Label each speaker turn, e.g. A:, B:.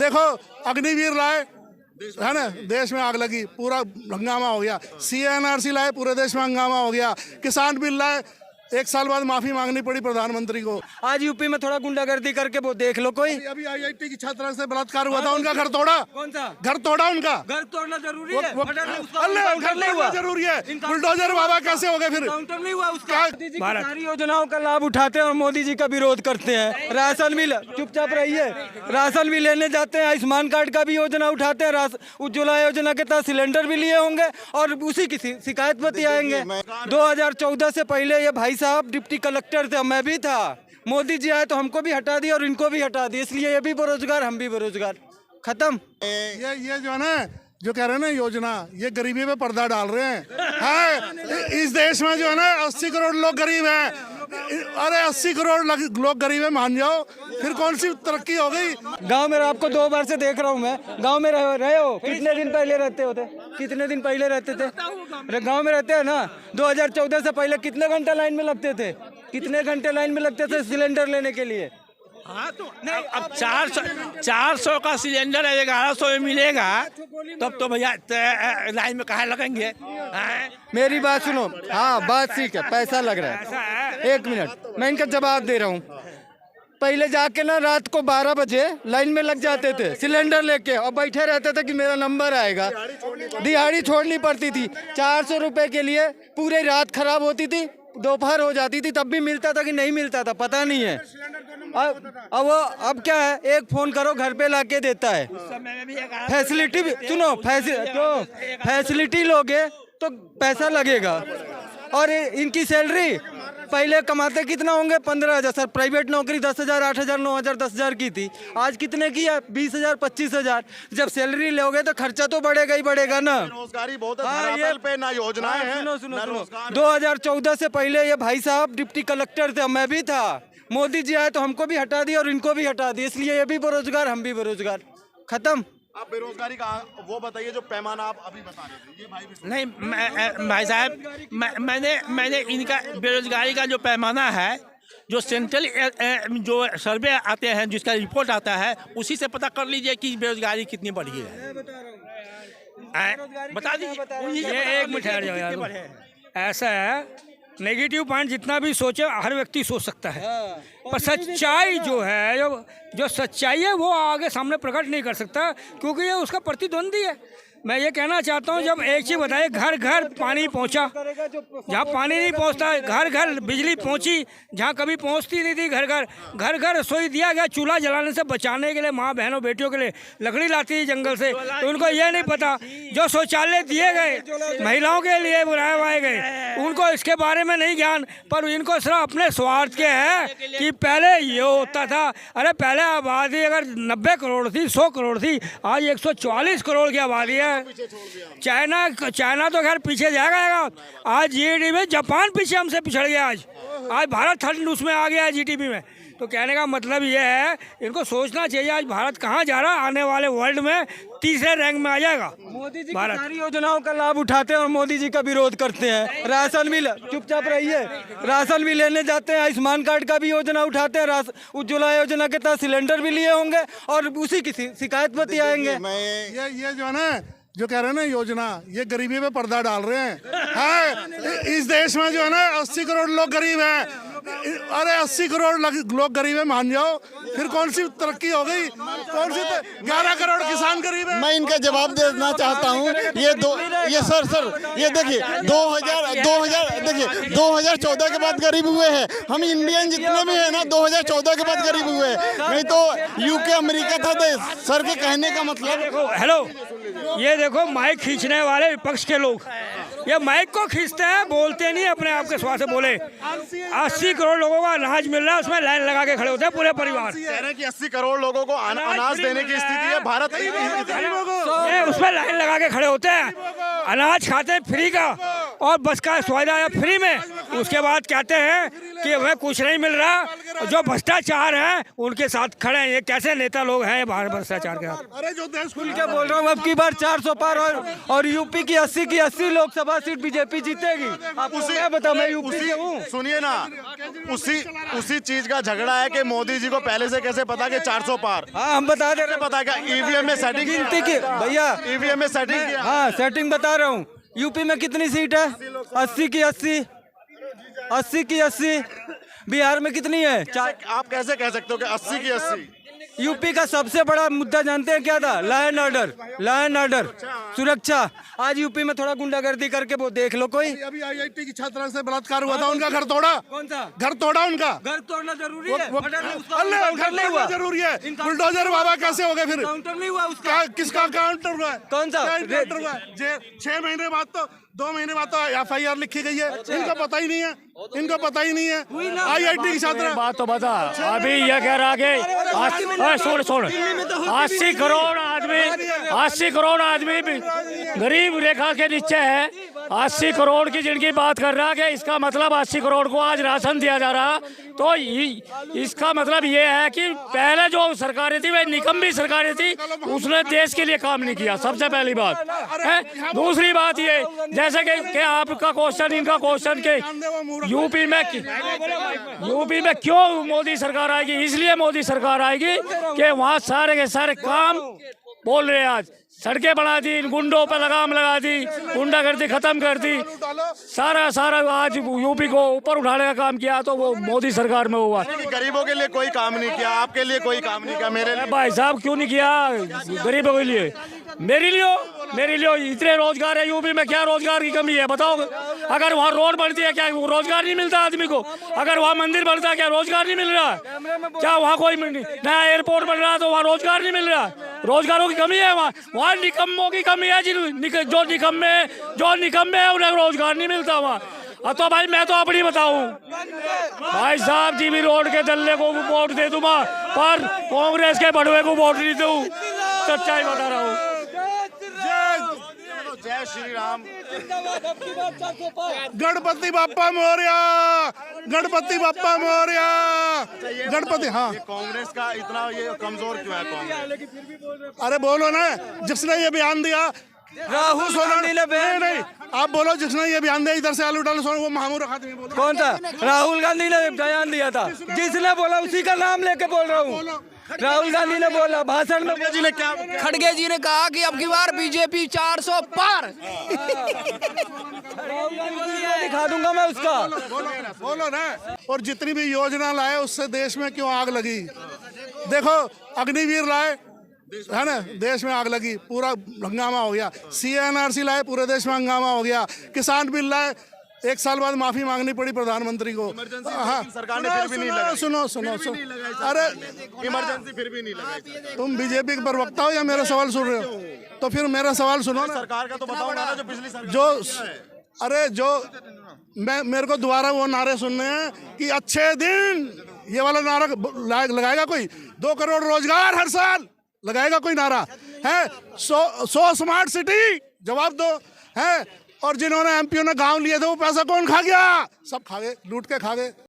A: देखो अग्निवीर लाए है ना, देश में आग लगी, पूरा हंगामा हो गया। CNRC लाए, पूरे देश में हंगामा हो गया। किसान बिल लाए, 1 साल बाद माफी मांगनी पड़ी प्रधानमंत्री को।
B: आज यूपी में थोड़ा गुंडागर्दी करके वो देख लो, कोई
A: अभी IIT की छात्रा से बलात्कार हुआ था, उनका घर तोड़ा।
B: कौन सा
A: घर तोड़ा उनका?
B: घर तोड़ना जरूरी है?
A: घर नहीं हुआ जरूरी है। बुलडोजर बाबा कैसे हो गए फिर?
B: काउंटर नहीं हुआ उसका। मोदी जी की सारी योजनाओं का लाभ उठाते हैं और मोदी जी का विरोध करते हैं। राशन भी, चुपचाप रहिए, राशन भी लेने जाते हैं, आयुष्मान कार्ड का भी योजना उठाते हैं, उज्ज्वला योजना के तहत सिलेंडर भी लिए होंगे और उसी की शिकायत पर आएंगे। 2014 से पहले ये भाई साहब डिप्टी कलेक्टर थे, मैं भी था। मोदी जी आए तो हमको भी हटा दिया और इनको भी हटा दिया, इसलिए ये भी बेरोजगार, हम भी बेरोजगार, खत्म।
A: ये जो है ना, जो कह रहे हैं ना योजना, ये गरीबी पे पर्दा डाल रहे हैं। इस देश में जो है ना 80 करोड़ लोग गरीब हैं। अरे 80 करोड़ लोग गरीब है, मान जाओ, फिर कौन सी तरक्की हो गई?
B: गांव में आपको 2 बार से देख रहा हूँ मैं। गांव में रहे हो? कितने दिन पहले रहते होते? कितने दिन पहले रहते थे? गांव में रहते हैं ना। 2014 से पहले कितने घंटे लाइन में लगते थे? कितने घंटे लाइन में लगते थे सिलेंडर लेने के लिए?
C: हाँ तो नहीं, अब 400 का सिलेंडर 1100 में मिलेगा, तब तो भैया लाइन में कहाँ लगेंगे?
B: मेरी बात सुनो। हाँ, बात ठीक है, पैसा लग रहा है। 1 मिनट, मैं इनका जवाब दे रहा हूँ। पहले जाके ना रात को 12 बजे लाइन में लग जाते थे सिलेंडर लेके और बैठे रहते थे कि मेरा नंबर आएगा। दिहाड़ी छोड़नी पड़ती थी। 400 रुपए के लिए पूरी रात खराब होती थी, दोपहर हो जाती थी, तब भी मिलता था कि नहीं मिलता था पता नहीं है। अब क्या है, एक फोन करो घर पे लाके देता है। फैसिलिटी भी सुनो, फैसिलिटी लोगे तो पैसा लगेगा। और इनकी सैलरी पहले कमाते कितना होंगे? 15,000। सर प्राइवेट नौकरी 10,000, 8,000, 9,000, 10,000 की थी, आज कितने की है? 20,000, 25,000। जब सैलरी लोगे तो खर्चा तो बढ़ेगा ही बढ़ेगा ना।
D: बेरोजगारी बहुत है, ये पे ना योजनाएं हैं।
B: सुनो 2014 से पहले ये भाई साहब डिप्टी कलेक्टर थे, मैं भी था। मोदी जी आए तो हमको भी हटा दिया और इनको भी हटा दिया, इसलिए ये भी बेरोजगार, हम भी बेरोजगार, खत्म।
D: आप बेरोजगारी का वो बताइए जो पैमाना आप अभी बता रहे थे। ये
C: नहीं भाई साहब, मैंने इनका बेरोजगारी का जो पैमाना है, जो सेंट्रल जो सर्वे आते हैं, जिसका रिपोर्ट आता है, उसी से पता कर लीजिए कि बेरोजगारी कितनी बढ़ी है। बता दीजिए।
E: ये 1 मिनट ठहर जाओ यार। ऐसा है, नेगेटिव पॉइंट जितना भी सोचे हर व्यक्ति सोच सकता है, पर सच्चाई जो है, जो सच्चाई है वो आगे सामने प्रकट नहीं कर सकता, क्योंकि ये उसका प्रतिद्वंदी है। मैं ये कहना चाहता हूँ, जब एक चीज़ बताइए, घर घर पानी पहुँचा, जहाँ पानी नहीं पहुँचता, घर घर बिजली पहुँची, जहाँ कभी पहुँचती नहीं थी, घर घर रसोई दिया गया। चूल्हा जलाने से बचाने के लिए माँ बहनों बेटियों के लिए लकड़ी लाती थी जंगल से, तो उनको ये नहीं पता। जो शौचालय दिए गए महिलाओं के लिए बुलाए गए, उनको इसके बारे में नहीं ज्ञान, पर इनको सिर्फ अपने स्वार्थ के है कि पहले ये होता था। अरे पहले आबादी अगर 90 करोड़ थी, 100 करोड़ थी, आज 144 करोड़ की आबादी है। चाइना तो खैर पीछे जाएगा। आज जीडीपी में जापान पीछे हमसे पिछड़ गया। आज भारत थर्ड उसमें आ गया है जीडीपी में। तो कहने का मतलब ये है, इनको सोचना चाहिए आज भारत कहाँ जा रहा है। आने वाले वर्ल्ड में 3रे रैंक में आ जाएगा।
B: मोदी जी की सारी योजनाओं का लाभ उठाते हैं और मोदी जी का विरोध करते हैं। राशन भी, चुपचाप रहिए, राशन भी लेने जाते हैं, आयुष्मान कार्ड का भी योजना उठाते हैं, उज्ज्वला योजना के तहत सिलेंडर भी लिए होंगे और उसी की शिकायत पर आएंगे।
A: ये जो है ना, जो कह रहे हैं ना योजना, ये गरीबी पे पर्दा डाल रहे हैं। इस देश में जो है ना 80 करोड़ लोग गरीब हैं। अरे 80 करोड़ लोग गरीब है, मान जाओ, फिर कौन सी तरक्की हो गई? कौन सी 11 करोड़ किसान गरीब है।
D: मैं इनका जवाब देना चाहता हूँ। ये सर ये देखिए 2014 के बाद गरीब हुए हैं। हम इंडियन जितने भी हैं ना 2014 के बाद गरीब हुए हैं, नहीं तो यूके अमेरिका था देश। सर के कहने का मतलब,
E: हेलो, ये देखो माइक खींचने वाले विपक्ष के लोग, ये माइक को खींचते हैं, बोलते नहीं, अपने आप के स्वाद से बोले। 80 करोड़ लोगों का अनाज मिल रहा है, उसमें लाइन लगा के खड़े होते हैं पूरे परिवार।
D: कह रहे हैं कि 80 करोड़ लोगों को अनाज देने की स्थिति है भारत।
E: उसमें लाइन लगा के खड़े होते हैं, अनाज खाते हैं फ्री का, और बस का स्वादा है फ्री में। उसके बाद कहते हैं कि हमें कुछ नहीं मिल रहा, जो भ्रष्टाचार है उनके साथ खड़े हैं। ये कैसे नेता लोग हैं बाहर भ्रष्टाचार के साथ?
A: अरे जो देश खुल
B: क्या बोल रहा हूँ, अब की बार 400 पार और यूपी की 80 की 80 लोकसभा सीट बीजेपी जीतेगी। आपको क्या बता, मैं यूपी से हूँ।
D: सुनिए ना, उसी चीज का झगड़ा है कि मोदी जी को पहले से कैसे पता कि 400 पार।
B: हाँ, हम बता दे रहे हैं।
D: पता है क्या ईवीएम में सेटिंग
B: गिनती की भैया,
D: ईवीएम में सेटिंग किया।
B: हाँ सेटिंग बता रहा हूँ। यूपी में कितनी सीट है? 80 की 80, 80 की 80। बिहार में कितनी है?
D: आप कैसे कह सकते हो कि 80 की 80?
B: यूपी का सबसे बड़ा मुद्दा जानते हैं क्या था? लॉ एंड ऑर्डर, सुरक्षा। आज यूपी में थोड़ा गुंडागर्दी करके वो देख लो। कोई
A: अभी आईआईटी की छात्रा से बलात्कार हुआ था, उनका घर तोड़ा।
B: कौन सा
A: घर तोड़ा उनका?
B: घर तोड़ना जरूरी है?
A: अल्लाह, घर नहीं हुआ जरूरी है। बुलडोजर बाबा कैसे हो गए फिर?
B: काउंटर नहीं हुआ उसका।
A: किसका काउंटर हुआ?
B: कौन सा?
A: काउंटर हुआ? 6 महीने बाद तो 2 महीने बाद तो एफआईआर लिखी गई है। इनको पता ही नहीं है, इनको पता ही नहीं है। आईआईटी की छात्रा
F: बात तो बता। अभी ये कह रहा कि सुन 80 करोड़ आदमी गरीब रेखा के नीचे है। 80 करोड़ की जिनकी बात कर रहा कि इसका मतलब 80 करोड़ को आज राशन दिया जा रहा, तो इसका मतलब ये है कि पहले जो सरकारें थी वह निकम्मी सरकारें थी, उसने देश के लिए काम नहीं किया। सबसे पहली बात है। दूसरी बात ये, जैसे कि आपका क्वेश्चन, इनका क्वेश्चन के यूपी में क्यों मोदी सरकार आएगी? इसलिए मोदी सरकार आएगी कि वहाँ सारे के सारे काम बोल रहे हैं। आज सड़कें बना दी, इन गुंडों पर लगाम लगा दी, गुंडागर्दी खत्म कर दी, सारा आज यूपी को ऊपर उठाने का काम किया, तो वो मोदी सरकार में हुआ।
D: गरीबों के लिए कोई काम नहीं किया, आपके लिए कोई काम नहीं किया। मेरे लिए
F: भाई साहब क्यों नहीं किया? गरीबों के लिए, मेरे लिए इतने रोजगार है यूपी में। क्या रोजगार की कमी है बताओ? अगर वहाँ रोड बनती है क्या रोजगार नहीं मिलता आदमी को? अगर वहाँ मंदिर बनता है क्या रोजगार नहीं मिल रहा? क्या वहाँ कोई नया एयरपोर्ट बन रहा है तो वहाँ रोजगार नहीं मिल रहा? रोजगारों की कमी है वहाँ निकम्मों की कमी है। जो निकम्मे है उन्हें रोजगार नहीं मिलता वहाँ। तो भाई मैं तो अपनी बताऊं, भाई साहब जी भी रोड के दल्ले को वोट दे दूंगा, पर कांग्रेस के बड़ुए को वोट नहीं दूं। सच्चाई बता रहा हूँ।
D: जय श्री राम।
A: गणपति बाप्पा मोरया, गणपति बाप्पा मोरया, गणपति। हाँ,
D: कांग्रेस का इतना ये कमजोर क्यों है कांग्रेस?
A: अरे बोलो ना, जिसने ये बयान दिया
B: राहुल गांधी ने
A: नहीं, आप बोलो जिसने ये बयान दिया इधर से आलू डालो सोनो, वो महामूर खाते बोलो।
B: कौन था? राहुल गांधी ने बयान दिया था। जिसने बोला उसी का नाम लेके बोल रहा हूँ। राहुल गांधी ने बोला भाषण में।
D: जी ने क्या?
G: खड़गे जी ने कहा कि अब की बार बीजेपी 400 पार।
B: दिखा दूंगा मैं उसका।
A: बोलो ना। और जितनी भी योजना लाए उससे देश में क्यों आग लगी? देखो, अग्निवीर लाए है ना, देश में आग लगी, पूरा हंगामा हो गया। CNRC लाए, पूरे देश में हंगामा हो गया। किसान बिल लाए, 1 साल बाद माफी मांगनी पड़ी प्रधानमंत्री को। हाँ,
D: सरकार ने फिर भी नहीं लगाई।
A: सुनो। अरे
D: इमरजेंसी फिर भी नहीं लगाई।
A: तुम बीजेपी के प्रवक्ता हो या मेरा सवाल सुन रहे हो? तो फिर मेरा सवाल सुनो ना।
D: सरकार का तो बताओ ना, जो पिछली सरकार
A: मेरे को दोबारा वो नारे सुनने हैं कि अच्छे दिन, ये वाला नारा लगाएगा कोई? 2 करोड़ रोजगार हर साल लगाएगा कोई नारा है? 100 स्मार्ट सिटी, जवाब दो है। और जिन्होंने MP ने गांव लिए थे वो पैसा कौन खा गया? सब खा गए, लूट के खा गए।